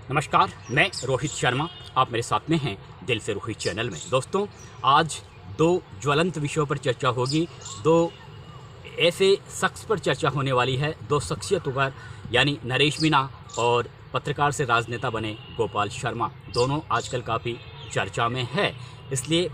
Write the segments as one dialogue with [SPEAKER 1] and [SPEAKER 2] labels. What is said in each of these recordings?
[SPEAKER 1] नमस्कार, मैं रोहित शर्मा। आप मेरे साथ में हैं दिल से रोहित चैनल में। दोस्तों, आज दो ज्वलंत विषयों पर चर्चा होगी। दो ऐसे शख्स पर चर्चा होने वाली है, दो शख्सियतों पर, यानी नरेश मीणा और पत्रकार से राजनेता बने गोपाल शर्मा। दोनों आजकल काफ़ी चर्चा में है। इसलिए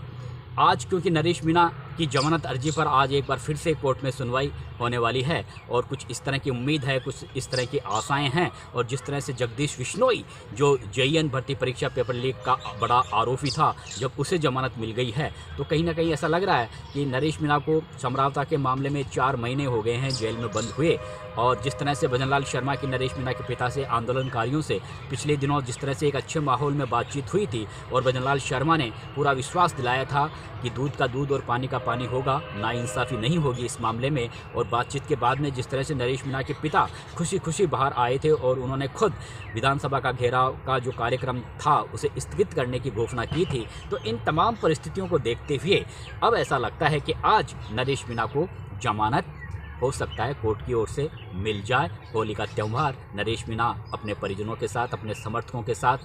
[SPEAKER 1] आज क्योंकि नरेश मीणा की जमानत अर्जी पर आज एक बार फिर से कोर्ट में सुनवाई होने वाली है और कुछ इस तरह की उम्मीद है, कुछ इस तरह की आशाएं हैं। और जिस तरह से जगदीश बिश्नोई, जो जेईएन भर्ती परीक्षा पेपर लीक का बड़ा आरोपी था, जब उसे जमानत मिल गई है तो कहीं ना कहीं ऐसा लग रहा है कि नरेश मीणा को समरावता के मामले में 4 महीने हो गए हैं जेल में बंद हुए। और जिस तरह से भजनलाल शर्मा की नरेश मीणा के पिता से, आंदोलनकारियों से पिछले दिनों जिस तरह से एक अच्छे माहौल में बातचीत हुई थी और भजनलाल शर्मा ने पूरा विश्वास दिलाया था कि दूध का दूध और पानी का पानी होगा, नाइंसाफ़ी नहीं होगी इस मामले में। और बातचीत के बाद में जिस तरह से नरेश मीणा के पिता खुशी खुशी बाहर आए थे और उन्होंने खुद विधानसभा का घेराव का जो कार्यक्रम था उसे स्थगित करने की घोषणा की थी, तो इन तमाम परिस्थितियों को देखते हुए अब ऐसा लगता है कि आज नरेश मीणा को जमानत हो सकता है कोर्ट की ओर से मिल जाए। होली का त्यौहार नरेश मीणा अपने परिजनों के साथ, अपने समर्थकों के साथ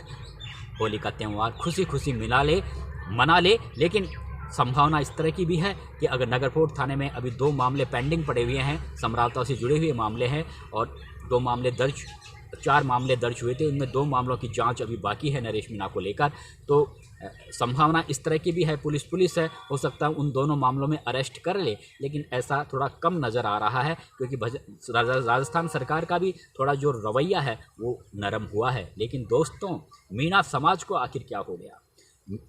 [SPEAKER 1] होली का त्यौहार खुशी खुशी मना ले। लेकिन संभावना इस तरह की भी है कि अगर नगरकोट थाने में अभी 2 मामले पेंडिंग पड़े हुए हैं, समरावता से जुड़े हुए मामले हैं और 4 मामले दर्ज हुए थे, उनमें 2 मामलों की जांच अभी बाकी है नरेश मीणा को लेकर। तो संभावना इस तरह की भी है, पुलिस है, हो सकता है उन दोनों मामलों में अरेस्ट कर ले, लेकिन ऐसा थोड़ा कम नज़र आ रहा है क्योंकि राजस्थान सरकार का भी थोड़ा जो रवैया है वो नरम हुआ है। लेकिन दोस्तों, मीणा समाज को आखिर क्या हो गया?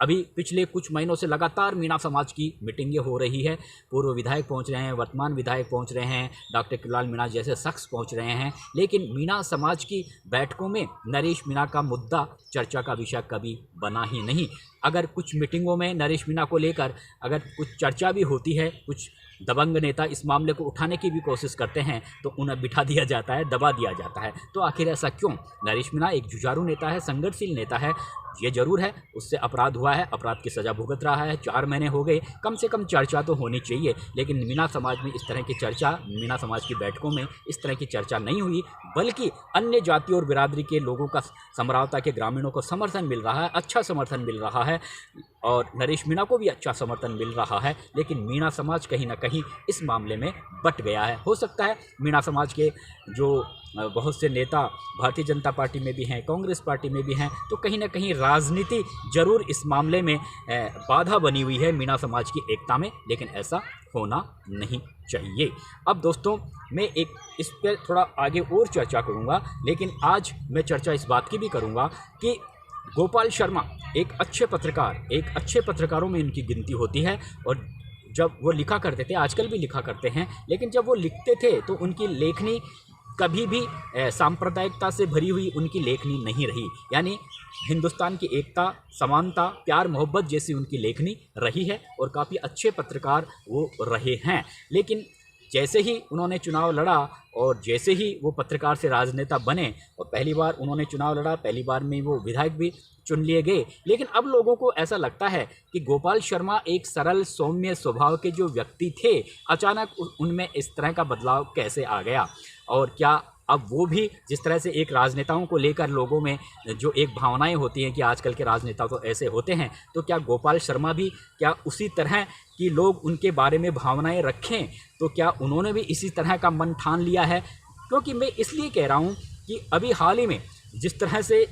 [SPEAKER 1] अभी पिछले कुछ महीनों से लगातार मीणा समाज की मीटिंगें हो रही है। पूर्व विधायक पहुंच रहे हैं, वर्तमान विधायक पहुंच रहे हैं, डॉक्टर किरोड़लाल मीणा जैसे शख्स पहुंच रहे हैं, लेकिन मीणा समाज की बैठकों में नरेश मीणा का मुद्दा चर्चा का विषय कभी बना ही नहीं। अगर कुछ मीटिंगों में नरेश मीणा को लेकर अगर कुछ चर्चा भी होती है, कुछ दबंग नेता इस मामले को उठाने की भी कोशिश करते हैं तो उन्हें बिठा दिया जाता है, दबा दिया जाता है। तो आखिर ऐसा क्यों? नरेश मीणा एक जुझारू नेता है, संघर्षशील नेता है। ये जरूर है उससे अपराध हुआ है, अपराध की सज़ा भुगत रहा है, 4 महीने हो गए, कम से कम चर्चा तो होनी चाहिए। लेकिन मीणा समाज में इस तरह की चर्चा, मीणा समाज की बैठकों में इस तरह की चर्चा नहीं हुई, बल्कि अन्य जाति और बिरादरी के लोगों का, समरावता के ग्रामीणों को समर्थन मिल रहा है, अच्छा समर्थन मिल रहा है और नरेश मीणा को भी अच्छा समर्थन मिल रहा है। लेकिन मीणा समाज कहीं ना कहीं इस मामले में बट गया है। हो सकता है मीणा समाज के जो बहुत से नेता भारतीय जनता पार्टी में भी हैं, कांग्रेस पार्टी में भी हैं, तो कहीं ना कहीं राजनीति जरूर इस मामले में बाधा बनी हुई है मीणा समाज की एकता में, लेकिन ऐसा होना नहीं चाहिए। अब दोस्तों, मैं एक इस पर थोड़ा आगे और चर्चा करूंगा, लेकिन आज मैं चर्चा इस बात की भी करूंगा कि गोपाल शर्मा एक अच्छे पत्रकारों में इनकी गिनती होती है। और जब वो लिखा करते थे, आजकल भी लिखा करते हैं, लेकिन जब वो लिखते थे तो उनकी लेखनी कभी भी सांप्रदायिकता से भरी हुई उनकी लेखनी नहीं रही। यानी हिंदुस्तान की एकता, समानता, प्यार मोहब्बत जैसी उनकी लेखनी रही है और काफ़ी अच्छे पत्रकार वो रहे हैं। लेकिन जैसे ही उन्होंने चुनाव लड़ा और जैसे ही वो पत्रकार से राजनेता बने और पहली बार उन्होंने चुनाव लड़ा, पहली बार में वो विधायक भी चुन लिए गए, लेकिन अब लोगों को ऐसा लगता है कि गोपाल शर्मा एक सरल सौम्य स्वभाव के जो व्यक्ति थे, अचानक उनमें इस तरह का बदलाव कैसे आ गया? और क्या अब वो भी जिस तरह से एक राजनेताओं को लेकर लोगों में जो एक भावनाएं होती हैं कि आजकल के राजनेता तो ऐसे होते हैं, तो क्या गोपाल शर्मा भी क्या उसी तरह कि लोग उनके बारे में भावनाएं रखें, तो क्या उन्होंने भी इसी तरह का मन ठान लिया है? क्योंकि मैं इसलिए कह रहा हूं कि अभी हाल ही में जिस तरह से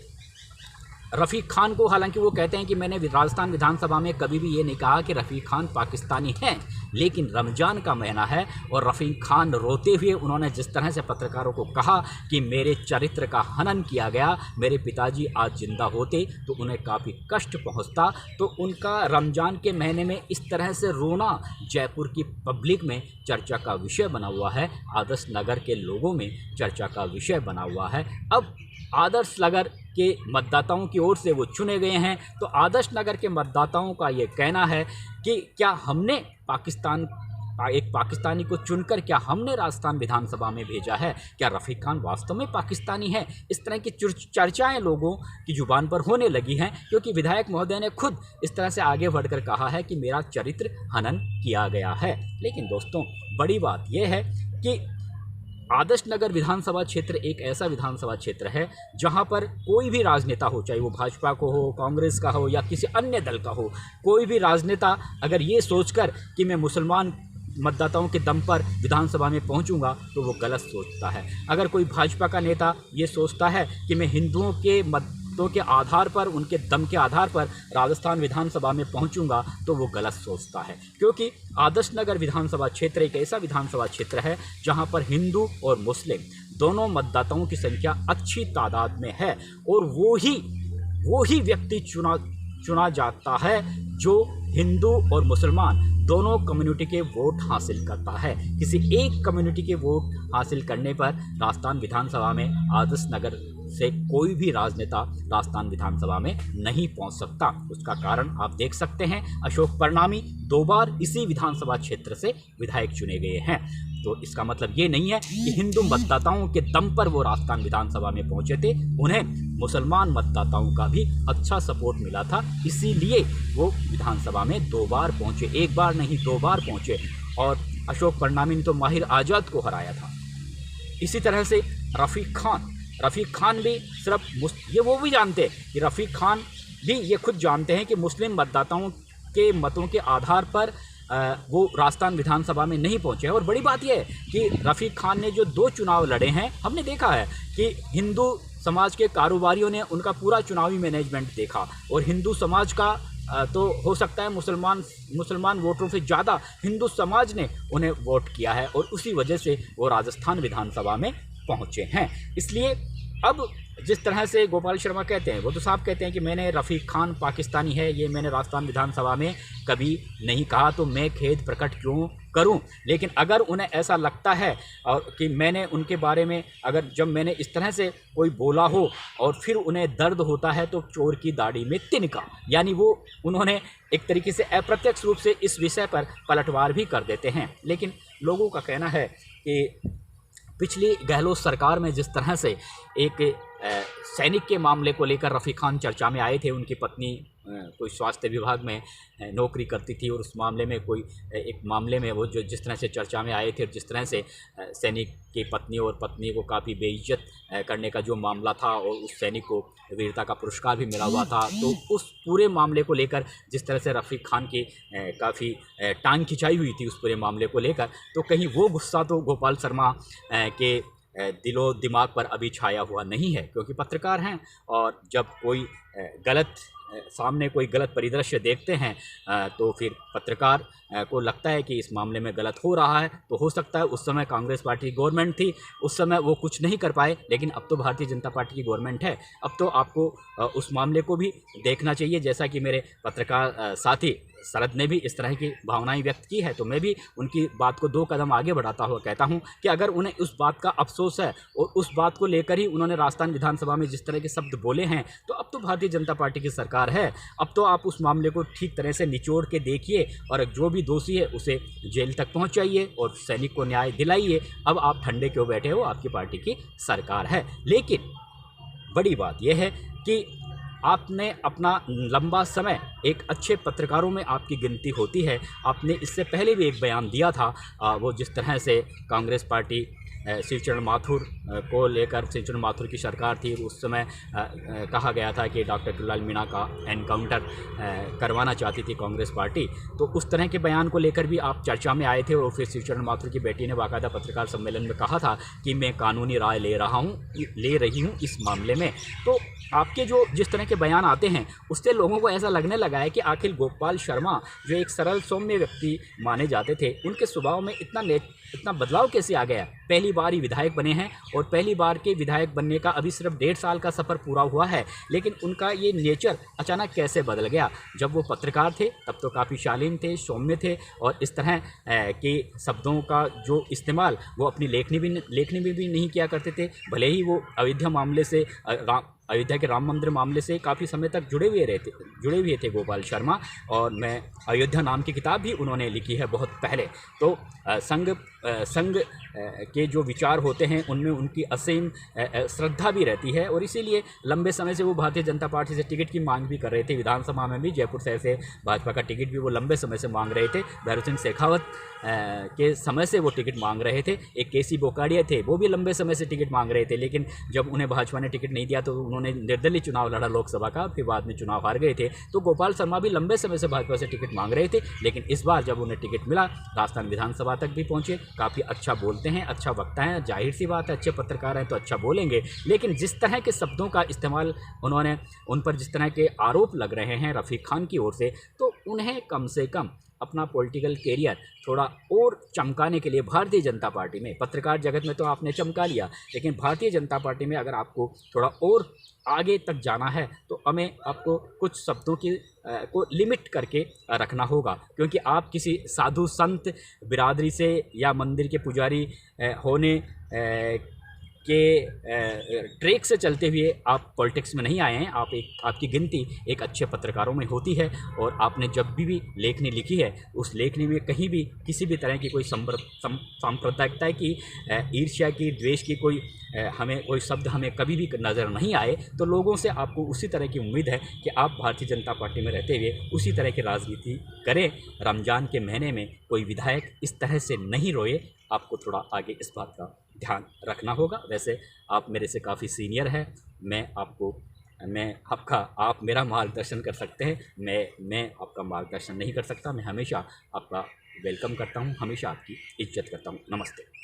[SPEAKER 1] रफ़ीक खान को, हालांकि वो कहते हैं कि मैंने राजस्थान विधानसभा में कभी भी ये नहीं कहा कि रफ़ीक खान पाकिस्तानी हैं, लेकिन रमज़ान का महीना है और रफ़ीक खान रोते हुए उन्होंने जिस तरह से पत्रकारों को कहा कि मेरे चरित्र का हनन किया गया, मेरे पिताजी आज जिंदा होते तो उन्हें काफ़ी कष्ट पहुंचता, तो उनका रमज़ान के महीने में इस तरह से रोना जयपुर की पब्लिक में चर्चा का विषय बना हुआ है, आदर्श नगर के लोगों में चर्चा का विषय बना हुआ है। अब आदर्श नगर के मतदाताओं की ओर से वो चुने गए हैं, तो आदर्श नगर के मतदाताओं का ये कहना है कि क्या हमने एक पाकिस्तानी को चुनकर क्या हमने राजस्थान विधानसभा में भेजा है? क्या रफ़ीक खान वास्तव में पाकिस्तानी है? इस तरह की चर्चाएं लोगों की जुबान पर होने लगी हैं, क्योंकि विधायक महोदय ने खुद इस तरह से आगे बढ़कर कहा है कि मेरा चरित्र हनन किया गया है। लेकिन दोस्तों, बड़ी बात यह है कि आदर्श नगर विधानसभा क्षेत्र एक ऐसा विधानसभा क्षेत्र है जहां पर कोई भी राजनेता हो, चाहे वो भाजपा को हो, कांग्रेस का हो या किसी अन्य दल का हो, कोई भी राजनेता अगर ये सोचकर कि मैं मुसलमान मतदाताओं के दम पर विधानसभा में पहुंचूंगा तो वो गलत सोचता है। अगर कोई भाजपा का नेता ये सोचता है कि मैं हिंदुओं के मतों के आधार पर, उनके दम के आधार पर राजस्थान विधानसभा में पहुंचूंगा तो वो गलत सोचता है, क्योंकि आदर्श नगर विधानसभा क्षेत्र एक ऐसा विधानसभा क्षेत्र है जहां पर हिंदू और मुस्लिम दोनों मतदाताओं की संख्या अच्छी तादाद में है और वो ही व्यक्ति चुना जाता है जो हिंदू और मुसलमान दोनों कम्युनिटी के वोट हासिल करता है। किसी एक कम्युनिटी के वोट हासिल करने पर राजस्थान विधानसभा में आदर्श नगर से कोई भी राजनेता राजस्थान विधानसभा में नहीं पहुंच सकता। उसका कारण आप देख सकते हैं, अशोक परनामी 2 बार इसी विधानसभा क्षेत्र से विधायक चुने गए हैं। तो इसका मतलब ये नहीं है कि हिंदू मतदाताओं के दम पर वो राजस्थान विधानसभा में पहुंचे थे, उन्हें मुसलमान मतदाताओं का भी अच्छा सपोर्ट मिला था, इसीलिए वो विधानसभा में 2 बार पहुंचे, 1 बार नहीं 2 बार पहुंचे। और अशोक परनामी ने तो माहिर आज़ाद को हराया था। इसी तरह से रफ़ीक खान भी सिर्फ वो भी जानते हैं कि रफ़ीक खान भी ये खुद जानते हैं कि मुस्लिम मतदाताओं के मतों के आधार पर वो राजस्थान विधानसभा में नहीं पहुंचे हैं। और बड़ी बात यह है कि रफ़ीक खान ने जो 2 चुनाव लड़े हैं, हमने देखा है कि हिंदू समाज के कारोबारियों ने उनका पूरा चुनावी मैनेजमेंट देखा और हिंदू समाज का तो हो सकता है मुसलमान वोटरों से ज़्यादा हिंदू समाज ने उन्हें वोट किया है और उसी वजह से वो राजस्थान विधानसभा में पहुँचे हैं। इसलिए अब जिस तरह से गोपाल शर्मा कहते हैं, वो तो साफ कहते हैं कि मैंने रफ़ीक खान पाकिस्तानी है ये मैंने राजस्थान विधानसभा में कभी नहीं कहा, तो मैं खेद प्रकट क्यों करूं। लेकिन अगर उन्हें ऐसा लगता है और कि मैंने उनके बारे में जब मैंने इस तरह से कोई बोला हो और फिर उन्हें दर्द होता है तो चोर की दाढ़ी में तिनका, यानी उन्होंने एक तरीके से अप्रत्यक्ष रूप से इस विषय पर पलटवार भी कर देते हैं। लेकिन लोगों का कहना है कि पिछली गहलोत सरकार में जिस तरह से एक सैनिक के मामले को लेकर रफ़ीक खान चर्चा में आए थे, उनकी पत्नी कोई स्वास्थ्य विभाग में नौकरी करती थी और उस मामले में एक मामले में वो जो जिस तरह से चर्चा में आए थे, जिस तरह से सैनिक की पत्नी को काफ़ी बेइज्जत करने का जो मामला था और उस सैनिक को वीरता का पुरस्कार भी मिला हुआ था, तो उस पूरे मामले को लेकर जिस तरह से रफ़ीक खान की काफ़ी टांग खिंचाई हुई थी उस पूरे मामले को लेकर, तो कहीं वो गुस्सा तो गोपाल शर्मा के दिलो दिमाग पर अभी छाया हुआ नहीं है, क्योंकि पत्रकार हैं और जब कोई सामने कोई गलत परिदृश्य देखते हैं तो फिर पत्रकार को लगता है कि इस मामले में गलत हो रहा है। तो हो सकता है उस समय कांग्रेस पार्टी की गवर्नमेंट थी, उस समय वो कुछ नहीं कर पाए, लेकिन अब तो भारतीय जनता पार्टी की गवर्नमेंट है। अब तो आपको उस मामले को भी देखना चाहिए। जैसा कि मेरे पत्रकार साथी शरद ने भी इस तरह की भावनाएं व्यक्त की है, तो मैं भी उनकी बात को 2 कदम आगे बढ़ाता हुआ कहता हूं कि अगर उन्हें उस बात का अफसोस है और उस बात को लेकर ही उन्होंने राजस्थान विधानसभा में जिस तरह के शब्द बोले हैं, तो अब तो भारतीय जनता पार्टी की सरकार है। अब तो आप उस मामले को ठीक तरह से निचोड़ के देखिए और जो भी दोषी है उसे जेल तक पहुँचाइए और सैनिक को न्याय दिलाइए। अब आप ठंडे क्यों बैठे हो, आपकी पार्टी की सरकार है। लेकिन बड़ी बात यह है कि आपने अपना लंबा समय, एक अच्छे पत्रकारों में आपकी गिनती होती है, आपने इससे पहले भी एक बयान दिया था। वो जिस तरह से कांग्रेस पार्टी शिवचरण माथुर को लेकर, शिवचरण माथुर की सरकार थी, उस समय कहा गया था कि डॉक्टर किरोड़ीलाल मीणा का एनकाउंटर करवाना चाहती थी कांग्रेस पार्टी। तो उस तरह के बयान को लेकर भी आप चर्चा में आए थे और फिर शिवचरण माथुर की बेटी ने बाकायदा पत्रकार सम्मेलन में कहा था कि मैं कानूनी राय ले रही हूँ इस मामले में। तो आपके जिस तरह के बयान आते हैं उससे लोगों को ऐसा लगने लगा है कि आखिर गोपाल शर्मा जो एक सरल सौम्य व्यक्ति माने जाते थे, उनके स्वभाव में इतना बदलाव कैसे आ गया। पहली बार ही विधायक बने हैं और पहली बार के विधायक बनने का अभी सिर्फ 1.5 साल का सफ़र पूरा हुआ है, लेकिन उनका ये नेचर अचानक कैसे बदल गया। जब वो पत्रकार थे तब तो काफ़ी शालीन थे, सौम्य थे और इस तरह के शब्दों का जो इस्तेमाल वो अपनी लेखनी में भी नहीं किया करते थे। भले ही वो अयोध्या के राम मंदिर मामले से काफ़ी समय तक जुड़े हुए थे गोपाल शर्मा, और मैं अयोध्या नाम की किताब भी उन्होंने लिखी है बहुत पहले। तो संघ संघ के जो विचार होते हैं उनमें उनकी असीम श्रद्धा भी रहती है, और इसीलिए लंबे समय से वो भारतीय जनता पार्टी से टिकट की मांग भी कर रहे थे। विधानसभा में भी जयपुर शहर से भाजपा का टिकट भी वो लंबे समय से मांग रहे थे। भैरव सिंह शेखावत के समय से वो टिकट मांग रहे थे। एक केसी बोकाडिया थे, वो भी लंबे समय से टिकट मांग रहे थे, लेकिन जब उन्हें भाजपा ने टिकट नहीं दिया तो उन्होंने निर्दलीय चुनाव लड़ा लोकसभा का, फिर बाद में चुनाव हार गए थे। तो गोपाल शर्मा भी लंबे समय से भाजपा से टिकट मांग रहे थे, लेकिन इस बार जब उन्हें टिकट मिला राजस्थान विधानसभा तक भी पहुंचे। काफ़ी अच्छा बोलते हैं, अच्छा वक्ता हैं, जाहिर सी बात है अच्छे पत्रकार हैं तो अच्छा बोलेंगे, लेकिन जिस तरह के शब्दों का इस्तेमाल उन्होंने, उन पर जिस तरह के आरोप लग रहे हैं रफ़ीक खान की ओर से, तो उन्हें कम से कम अपना पॉलिटिकल कैरियर थोड़ा और चमकाने के लिए भारतीय जनता पार्टी में, पत्रकार जगत में तो आपने चमका लिया, लेकिन भारतीय जनता पार्टी में अगर आपको थोड़ा और आगे तक जाना है तो हमें आपको कुछ शब्दों की को लिमिट करके रखना होगा, क्योंकि आप किसी साधु संत बिरादरी से या मंदिर के पुजारी होने के ट्रैक से चलते हुए आप पॉलिटिक्स में नहीं आए हैं। आपकी गिनती एक अच्छे पत्रकारों में होती है, और आपने जब भी लेखनी लिखी है उस लेखनी में कहीं भी किसी भी तरह की कोई सांप्रदायिकता की, ईर्ष्या की, द्वेष की कोई शब्द हमें कभी भी नज़र नहीं आए। तो लोगों से आपको उसी तरह की उम्मीद है कि आप भारतीय जनता पार्टी में रहते हुए उसी तरह की राजनीति करें। रमज़ान के महीने में कोई विधायक इस तरह से नहीं रोए, आपको थोड़ा आगे इस बात का ध्यान रखना होगा। वैसे आप मेरे से काफ़ी सीनियर हैं, आप मेरा मार्गदर्शन कर सकते हैं, मैं आपका मार्गदर्शन नहीं कर सकता। मैं हमेशा आपका वेलकम करता हूं, हमेशा आपकी इज्जत करता हूं। नमस्ते।